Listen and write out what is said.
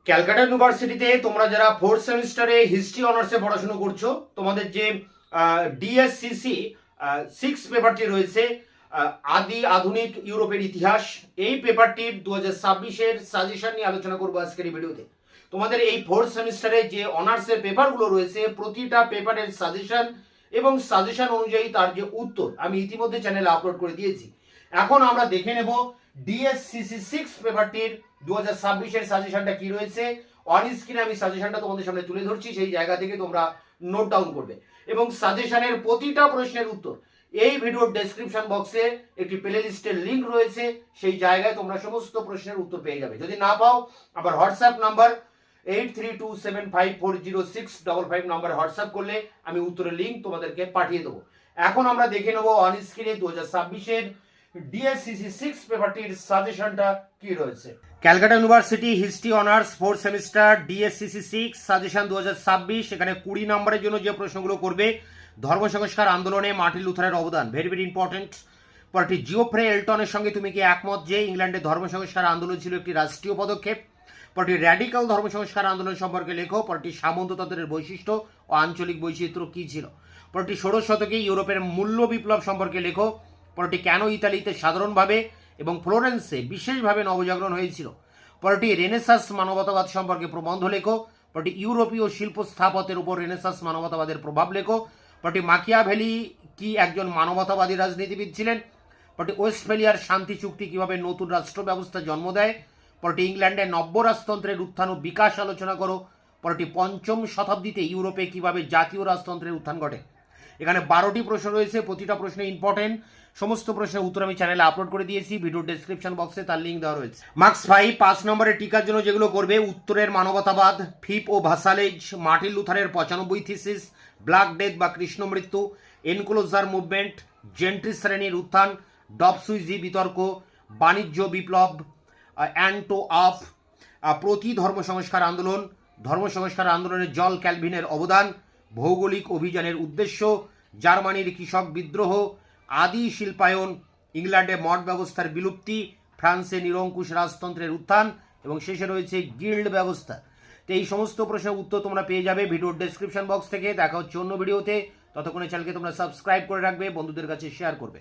ক্যালকাটা ইউনিভার্সিটিতে তোমরা যারা ফোর্থ সেমিস্টারে হিস্ট্রি অনার্সে পড়াশোনা করছো, তোমাদের যে ডিএসসিসি 6 পেপারটি রয়েছে, আদি আধুনিক ইউরোপের ইতিহাস, এই পেপারটির 2026-এর সাজেশন নিয়ে আলোচনা করবো আজকের এই ভিডিওতে। তোমাদের এই ফোর্থ সেমিস্টারে যে অনার্সের পেপারগুলো রয়েছে, প্রতিটা পেপারের সাজেশন এবং সাজেশন অনুযায়ী তার যে উত্তর আমি ইতিমধ্যে চ্যানেলে আপলোড করে দিয়েছি। এখন আমরা দেখে নেব ডিএসসিসি 6 পেপারটির 2026-এর সাজেশনটা কি রয়েছে। অন স্ক্রিনে আমি সাজেশনটা তোমাদের সামনে তুলে ধরছি, সেই জায়গা থেকে তোমরা নোট ডাউন করবে এবং সাজেশনের প্রতিটা প্রশ্নের উত্তর এই ভিডিওর ডেসক্রিপশন বক্সে একটি প্লে লিস্টের লিঙ্ক রয়েছে, সেই জায়গায় তোমরা সমস্ত প্রশ্নের উত্তর পেয়ে যাবে। যদি না পাও, আবার হোয়াটসঅ্যাপ নাম্বার 8327540655 নাম্বারে হোয়াটসঅ্যাপ করলে আমি উত্তরের লিঙ্ক তোমাদেরকে পাঠিয়ে দেবো। এখন আমরা দেখে নেব অন স্ক্রিনে 2026-এর ডিএসসিসি 6 পেপারটির সাজেশনটা কি রয়েছে। Calcutta university history honours fourth semester DSCC 6 suggestion 2026, এখানে 20 নম্বরের জন্য যে প্রশ্নগুলো করবে, ধর্ম সংস্কার আন্দোলনে মার্টিন লুথারের অবদান, ভেরি ভেরি ইম্পর্টেন্ট। পরটি জিওফ্রে এল্টনের সঙ্গে তুমি কি একমত যে ইংল্যান্ডে ধর্ম সংস্কার আন্দোলন ছিল একটি রাষ্ট্রীয় পদক্ষেপ? পরটি র্যাডিক্যাল ধর্ম সংস্কার আন্দোলন সম্পর্কে লেখো। পরটি সামন্ততন্ত্রের বৈশিষ্ট্য ও আঞ্চলিক বৈচিত্র্য কি ছিল? পরটি 16 শতকে ইউরোপের মূল্য বিপ্লব সম্পর্কে লেখো। পরটি কেন ইতালিতে সাধারণভাবে এবং ফ্লোরেন্সে বিশেষভাবে নবজাগরণ হয়েছিল? পরটি রেনেসাস মানবতাবাদ সম্পর্কে প্রবন্ধ লেখো। পরটি ইউরোপীয় শিল্প স্থাপত্যের উপর রেনেসাস মানবতাবাদের প্রভাব লেখো। পরটি মাকিয়াভেলি কি একজন মানবতাবাদী রাজনীতিবিদ ছিলেন? পরটি ওয়েস্টফেলিয়ার শান্তি চুক্তি কিভাবে নতুন রাষ্ট্র ব্যবস্থা জন্ম দেয়? পরটি ইংল্যান্ডের নব্য রাজতন্ত্রের উত্থান ও বিকাশ আলোচনা করো। পরটি 5ম শতাব্দীতে ইউরোপে কিভাবে জাতীয় রাজতন্ত্রের উত্থান ঘটে। এখানে 12টি প্রশ্ন রয়েছে, প্রতিটা প্রশ্ন ইম্পর্টেন্ট। সমস্ত প্রশ্নের উত্তর আমি চ্যানেলে আপলোড করে দিয়েছি, ভিডিও ডেসক্রিপশন বক্সে তার লিঙ্ক দেওয়া রয়েছে। মার্কস 5 নম্বরের টিকার জন্য যেগুলো করবে, উত্তরের মানবতাবাদ, ফিপ ও ভাসালেজ, মার্টিন লুথারের 95 থিসিস, ব্ল্যাক ডেথ বা কৃষ্ণ মৃত্যু, এনক্লোজার মুভমেন্ট, জেন্ট্রি শ্রেণীর উত্থান, ডবসুইজি বিতর্ক, বাণিজ্য বিপ্লব, অ্যান্টো আফ, প্রতি ধর্ম সংস্কার আন্দোলন, ধর্ম সংস্কার আন্দোলনের জল ক্যালভিনের অবদান, ভৌগোলিক অভিযানের উদ্দেশ্য, জার্মানির কৃষক বিদ্রোহ, আদি শিল্পায়ন, ইংল্যান্ডে মঠ ব্যবস্থার বিলুপ্তি, ফ্রান্সে নিরঙ্কুশ রাজতন্ত্রের উত্থান এবং শেষে রয়েছে গিল্ড ব্যবস্থা। তো এই সমস্ত প্রশ্নের উত্তর তোমরা পেয়ে যাবে ভিডিওর ডেসক্রিপশন বক্স থেকে। দেখা হচ্ছে অন্য ভিডিওতে, ততক্ষণে চ্যানেলকে তোমরা সাবস্ক্রাইব করে রাখবে, বন্ধুদের কাছে শেয়ার করবে।